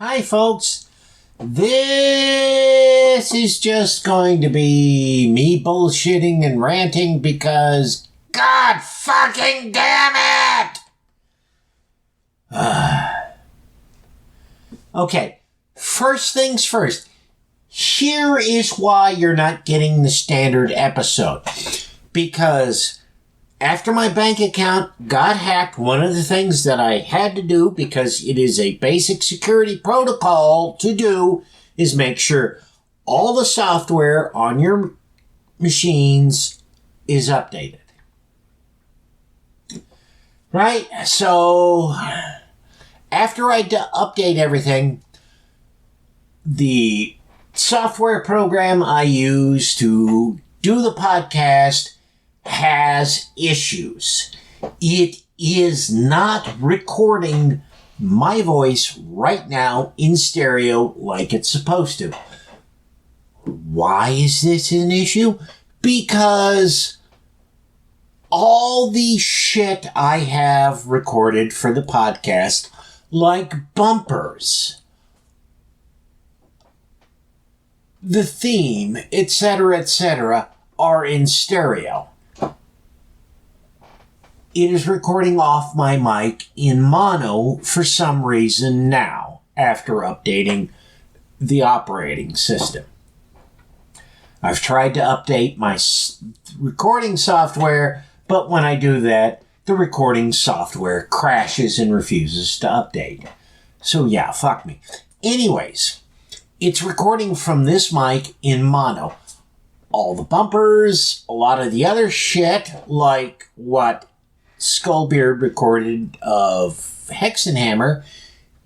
Hi, folks. This is just going to be me bullshitting and ranting because God fucking damn it! Okay, first things first. Here is why you're not getting the standard episode. Because after my bank account got hacked, one of the things that I had to do, because it is a basic security protocol to do, is make sure all the software on your machines is updated. Right? So, after I update everything, the software program I use to do the podcast has issues. It is not recording my voice right now in stereo like it's supposed to. Why is this an issue? Because all the shit I have recorded for the podcast, like bumpers, the theme, etc., are in stereo. It is recording off my mic in mono for some reason now, after updating the operating system. I've tried to update my recording software, but when I do that, the recording software crashes and refuses to update. So yeah, fuck me. Anyways, it's recording from this mic in mono. All the bumpers, a lot of the other shit, like what Skullbeard recorded of Hexenhammer,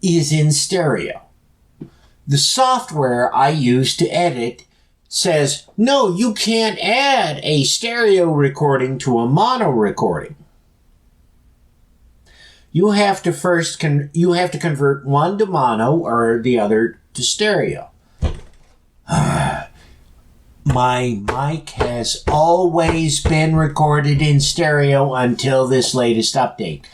is in stereo. The software I use to edit says, no, you can't add a stereo recording to a mono recording. You have to convert one to mono or the other to stereo. My mic has always been recorded in stereo until this latest update.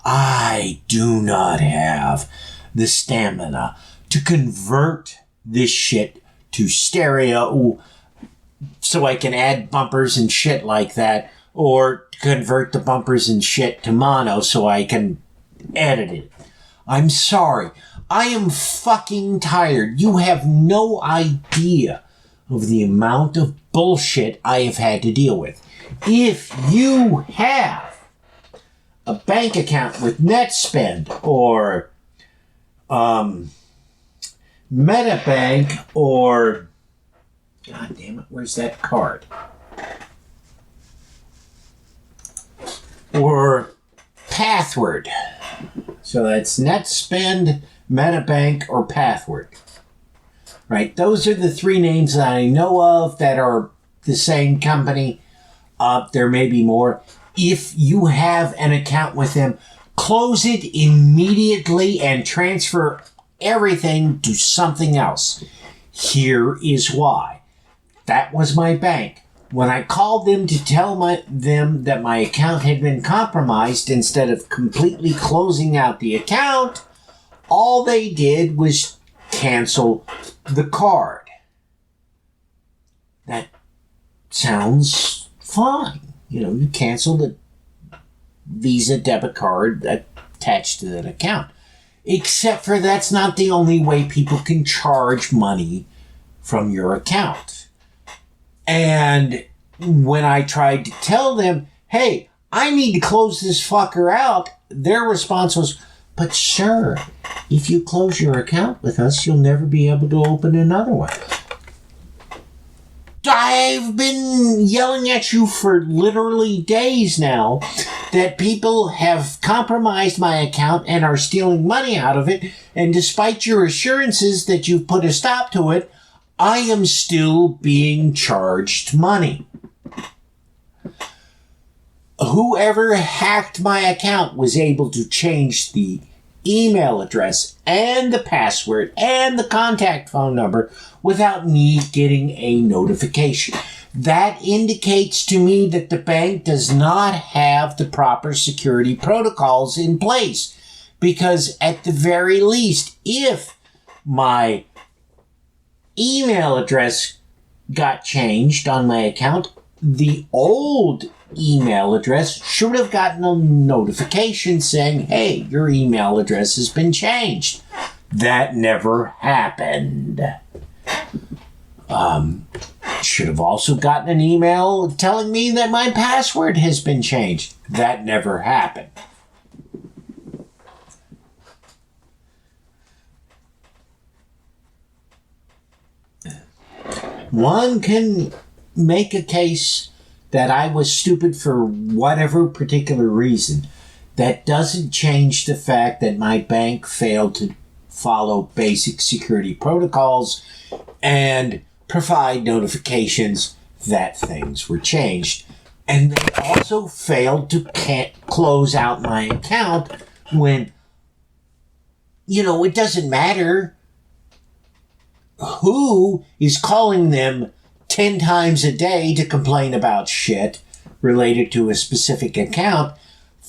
I do not have the stamina to convert this shit to stereo so I can add bumpers and shit like that, or convert the bumpers and shit to mono so I can edit it. I'm sorry. I am fucking tired. You have no idea of the amount of bullshit I have had to deal with. If you have a bank account with NetSpend or MetaBank or, God damn it, where's that card? Or Pathward. So that's NetSpend, MetaBank, or Pathward. Right, those are the three names that I know of that are the same company. There may be more. If you have an account with them, close it immediately and transfer everything to something else. Here is why. That was my bank. When I called them to tell them that my account had been compromised, instead of completely closing out the account, all they did was cancel the card. That sounds fine. You cancel the Visa debit card attached to that account. Except for that's not the only way people can charge money from your account. And when I tried to tell them, hey, I need to close this fucker out, their response was, but sir, if you close your account with us, you'll never be able to open another one. I've been yelling at you for literally days now that people have compromised my account and are stealing money out of it, and despite your assurances that you've put a stop to it, I am still being charged money. Whoever hacked my account was able to change the email address and the password and the contact phone number without me getting a notification. That indicates to me that the bank does not have the proper security protocols in place, because at the very least, if my email address got changed on my account, the old email address should have gotten a notification saying, hey, your email address has been changed. That never happened. Should have also gotten an email telling me that my password has been changed. That never happened. One can make a case that I was stupid for whatever particular reason. That doesn't change the fact that my bank failed to follow basic security protocols and provide notifications that things were changed. And they also failed to close out my account when, it doesn't matter who is calling them 10 times a day to complain about shit related to a specific account.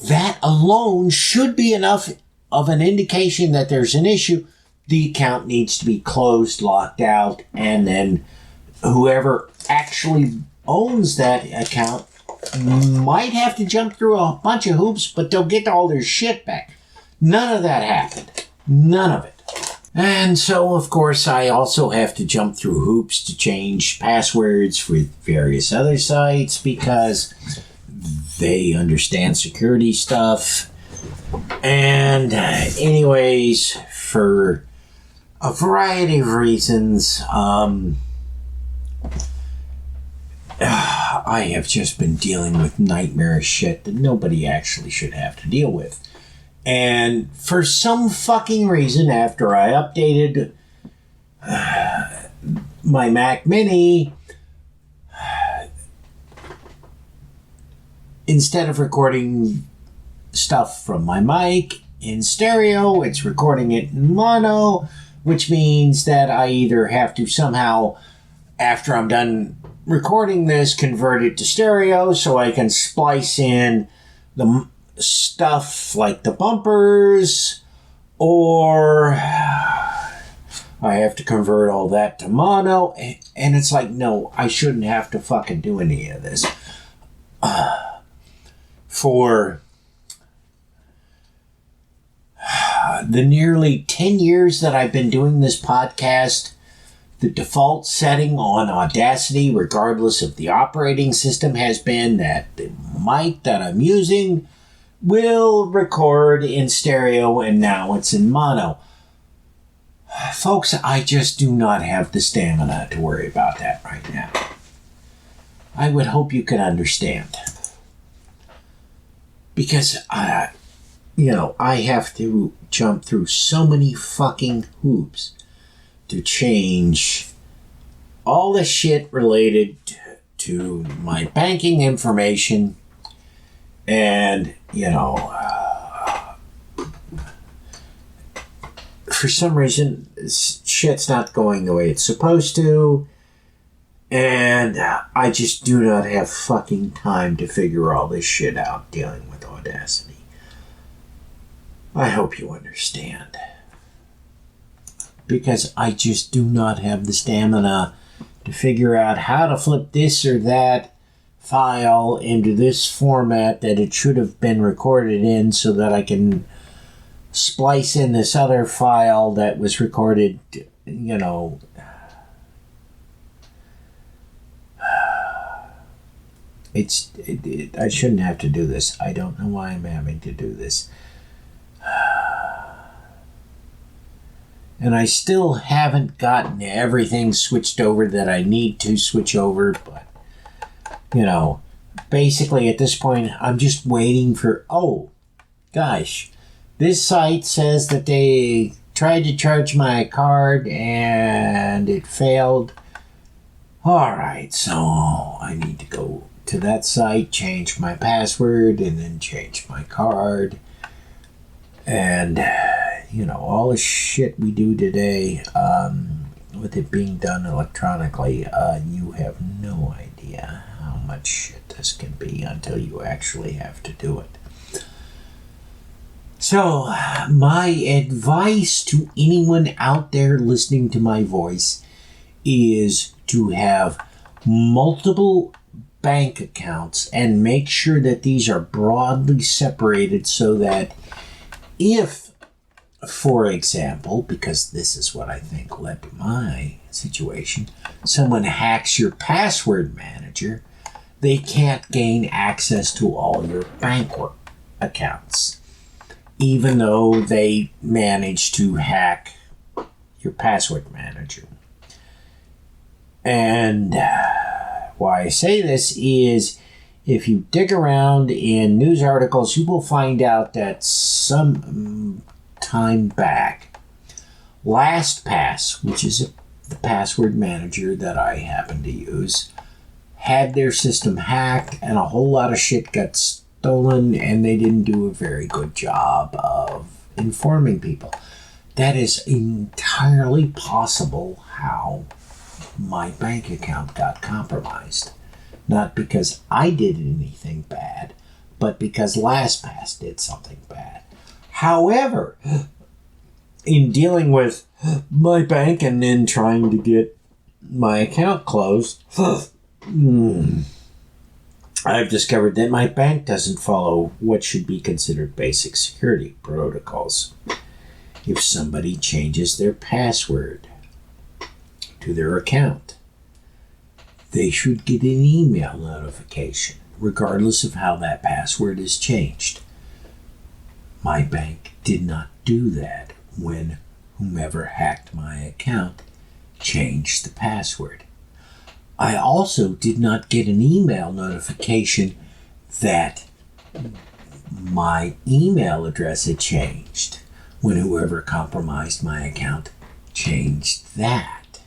That alone should be enough of an indication that there's an issue. The account needs to be closed, locked out, and then whoever actually owns that account might have to jump through a bunch of hoops, but they'll get all their shit back. None of that happened. None of it. And so, of course, I also have to jump through hoops to change passwords with various other sites because they understand security stuff. And anyways, for a variety of reasons, I have just been dealing with nightmarish shit that nobody actually should have to deal with. And for some fucking reason, after I updated my Mac Mini, instead of recording stuff from my mic in stereo, it's recording it in mono, which means that I either have to somehow, after I'm done recording this, convert it to stereo so I can splice in the stuff like the bumpers, or I have to convert all that to mono, and it's like, no, I shouldn't have to fucking do any of this. For the nearly 10 years that I've been doing this podcast, the default setting on Audacity, regardless of the operating system, has been that the mic that I'm using will record in stereo, and now it's in mono. Folks, I just do not have the stamina to worry about that right now. I would hope you could understand. Because, I have to jump through so many fucking hoops to change all the shit related to my banking information. And, for some reason, shit's not going the way it's supposed to. And I just do not have fucking time to figure all this shit out dealing with Audacity. I hope you understand. Because I just do not have the stamina to figure out how to flip this or that file into this format that it should have been recorded in so that I can splice in this other file that was recorded, I shouldn't have to do this. I don't know why I'm having to do this. And I still haven't gotten everything switched over that I need to switch over, but, basically at this point, I'm just waiting for, this site says that they tried to charge my card and it failed. Alright, so I need to go to that site, change my password, and then change my card. And, all the shit we do today, with it being done electronically, you have no idea how much shit this can be until you actually have to do it. So, my advice to anyone out there listening to my voice is to have multiple bank accounts and make sure that these are broadly separated so that if, for example, because this is what I think led to my situation, someone hacks your password manager, they can't gain access to all your bank accounts, even though they managed to hack your password manager. And why I say this is if you dig around in news articles, you will find out that some time back, LastPass, which is the password manager that I happen to use, had their system hacked and a whole lot of shit got stolen, and they didn't do a very good job of informing people. That is entirely possible how my bank account got compromised. Not because I did anything bad, but because LastPass did something bad. However, in dealing with my bank and then trying to get my account closed, I've discovered that my bank doesn't follow what should be considered basic security protocols. If somebody changes their password to their account, they should get an email notification, regardless of how that password is changed. My bank did not do that when whomever hacked my account changed the password. I also did not get an email notification that my email address had changed when whoever compromised my account changed that.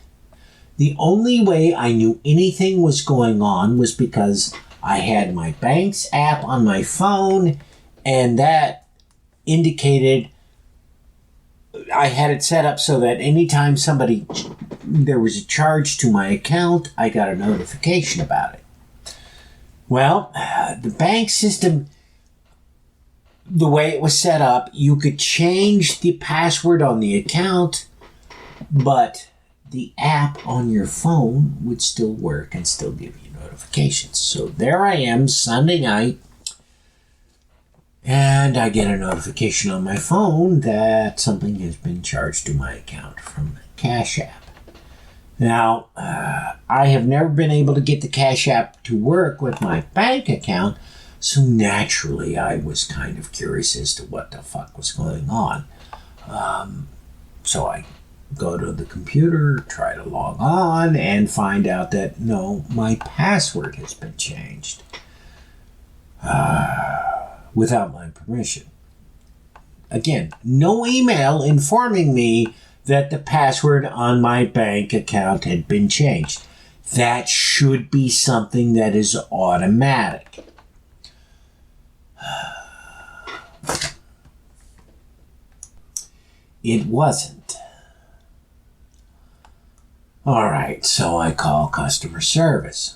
The only way I knew anything was going on was because I had my bank's app on my phone, and that indicated I had it set up so that anytime there was a charge to my account, I got a notification about it. Well, the bank system, the way it was set up, you could change the password on the account, but the app on your phone would still work and still give you notifications. So there I am, Sunday night, and I get a notification on my phone that something has been charged to my account from Cash App. Now, I have never been able to get the Cash App to work with my bank account, so naturally I was kind of curious as to what the fuck was going on. So I go to the computer, try to log on, and find out that no, my password has been changed. Without my permission. Again, no email informing me that the password on my bank account had been changed. That should be something that is automatic. It wasn't. All right, so I call customer service.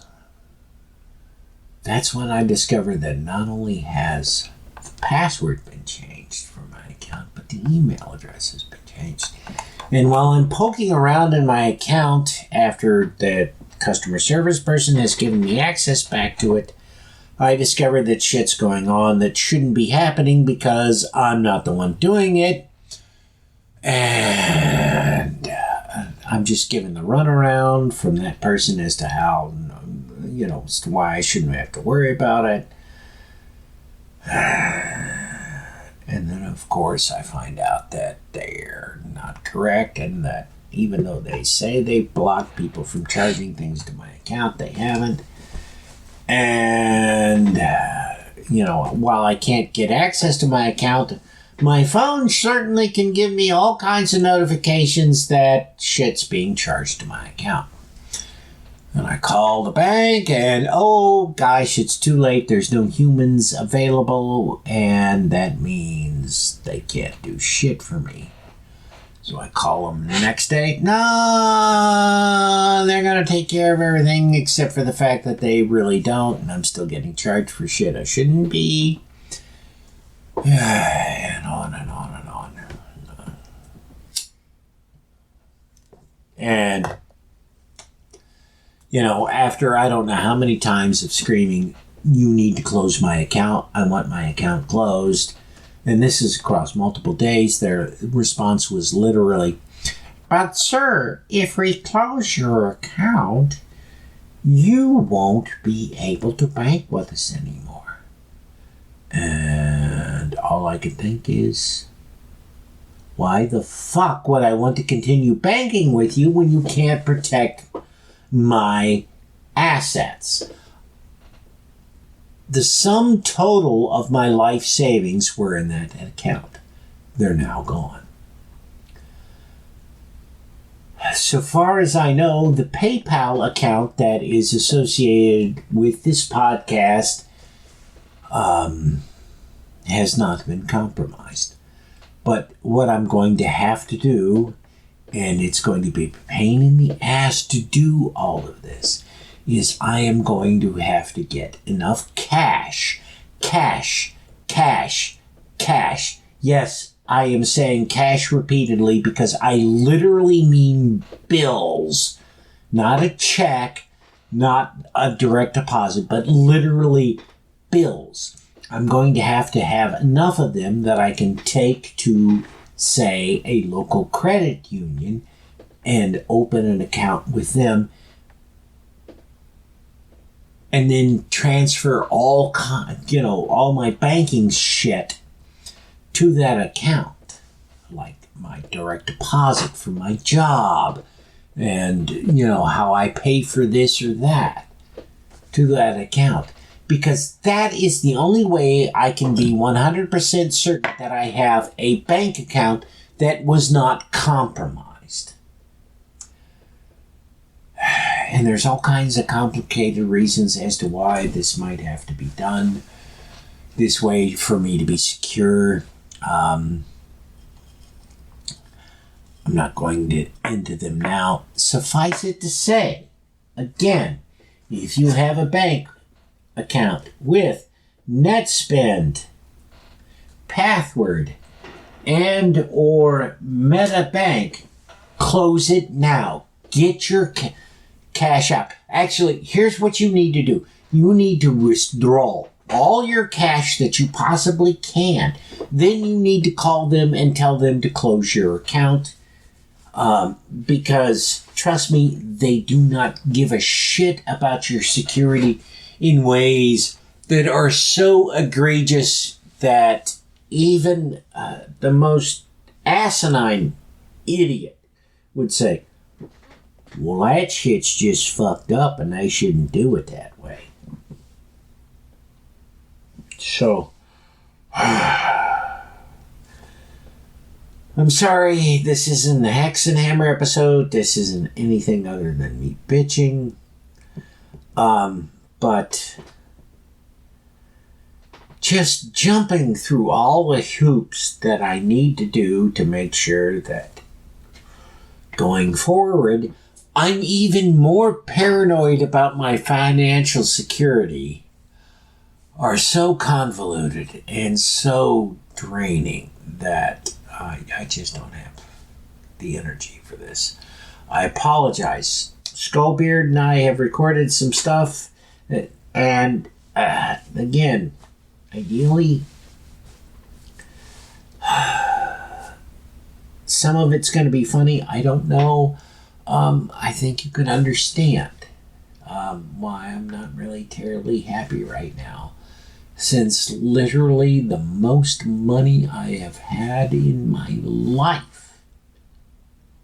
That's when I discovered that not only has the password been changed for my account, but the email address has been changed. And while I'm poking around in my account after the customer service person has given me access back to it, I discovered that shit's going on that shouldn't be happening because I'm not the one doing it. And I'm just given the runaround from that person as to how, as to why I shouldn't have to worry about it. And then, of course, I find out that they're not correct and that even though they say they've blocked people from charging things to my account, they haven't. And, while I can't get access to my account, my phone certainly can give me all kinds of notifications that shit's being charged to my account. And I call the bank and, oh gosh, it's too late. There's no humans available. And that means they can't do shit for me. So I call them the next day. No, they're going to take care of everything except for the fact that they really don't. And I'm still getting charged for shit I shouldn't be. And on and on and on. And, after I don't know how many times of screaming, you need to close my account, I want my account closed, and this is across multiple days, their response was literally, "But sir, if we close your account, you won't be able to bank with us anymore." And all I could think is, why the fuck would I want to continue banking with you when you can't protect my assets? The sum total of my life savings were in that account. They're now gone. So far as I know, the PayPal account that is associated with this podcast has not been compromised. But what I'm going to have to do, and it's going to be a pain in the ass to do all of this, is I am going to have to get enough cash. Yes, I am saying cash repeatedly because I literally mean bills. Not a check, not a direct deposit, but literally bills. I'm going to have enough of them that I can take to, say, a local credit union and open an account with them and then transfer all my banking shit to that account, like my direct deposit for my job and, how I pay for this or that to that account. Because that is the only way I can be 100% certain that I have a bank account that was not compromised. And there's all kinds of complicated reasons as to why this might have to be done this way for me to be secure. I'm not going to into them now. Suffice it to say, again, if you have a bank account with NetSpend, Pathword, and or MetaBank, close it now. Get your cash out. Actually, here's what you need to do. You need to withdraw all your cash that you possibly can. Then you need to call them and tell them to close your account. Because, trust me, they do not give a shit about your security in ways that are so egregious that even the most asinine idiot would say, well, that shit's just fucked up and they shouldn't do it that way. So, I'm sorry, this isn't the Hexenhammer episode. This isn't anything other than me bitching. But just jumping through all the hoops that I need to do to make sure that going forward, I'm even more paranoid about my financial security, are so convoluted and so draining that I just don't have the energy for this. I apologize. Skullbeard and I have recorded some stuff. And, again, ideally, some of it's going to be funny. I don't know. I think you could understand why I'm not really terribly happy right now. Since literally the most money I have had in my life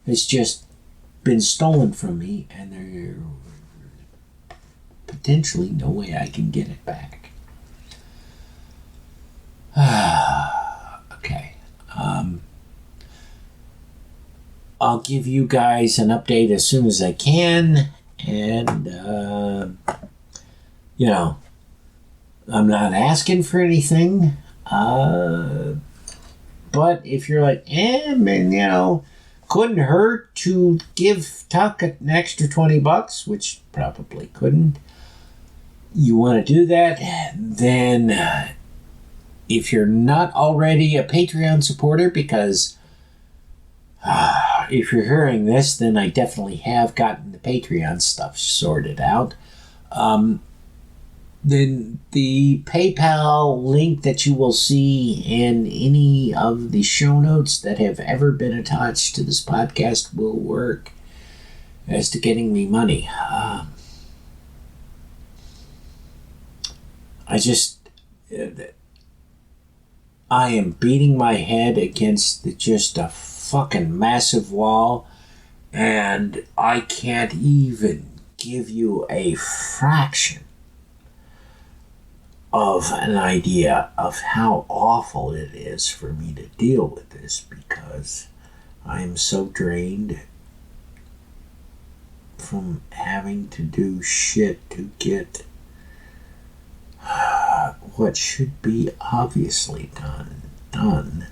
has just been stolen from me, and there's potentially no way I can get it back. Okay. I'll give you guys an update as soon as I can, and I'm not asking for anything, but if you're like, man, couldn't hurt to give Tuck an extra $20, which probably couldn't. You want to do that, then if you're not already a Patreon supporter, because if you're hearing this, then I definitely have gotten the Patreon stuff sorted out. Then the PayPal link that you will see in any of the show notes that have ever been attached to this podcast will work as to getting me money. I am beating my head against just a fucking massive wall, and I can't even give you a fraction of an idea of how awful it is for me to deal with this, because I am so drained from having to do shit to get what should be obviously done.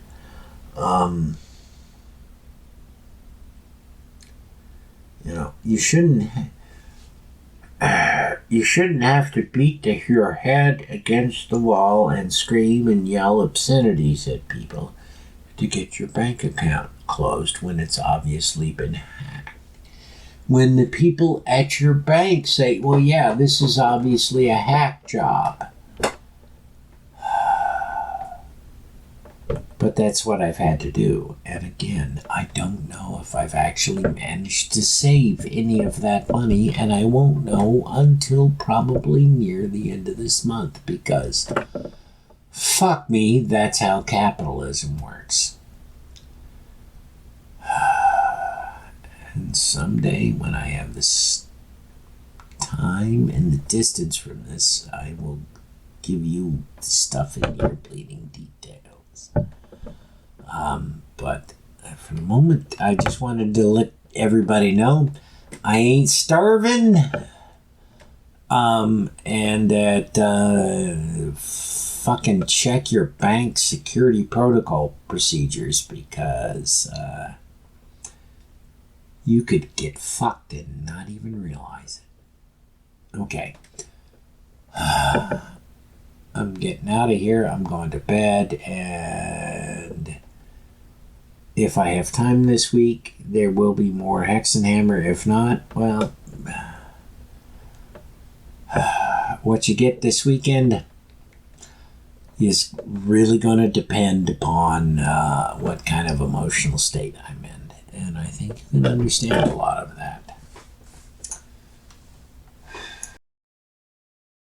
You shouldn't have to beat your head against the wall and scream and yell obscenities at people to get your bank account closed when it's obviously been hacked. When the people at your bank say, well, yeah, this is obviously a hack job. But that's what I've had to do. And again, I don't know if I've actually managed to save any of that money, and I won't know until probably near the end of this month, because fuck me, that's how capitalism works. And someday, when I have this time and the distance from this, I will give you the stuff in your bleeding details. But for the moment, I just wanted to let everybody know I ain't starving. And that fucking check your bank security protocol procedures, because you could get fucked and not even realize it. Okay. I'm getting out of here. I'm going to bed, and if I have time this week, there will be more Hex and Hammer. If not, well, what you get this weekend is really going to depend upon what kind of emotional state I'm in. And I think you can understand a lot of that.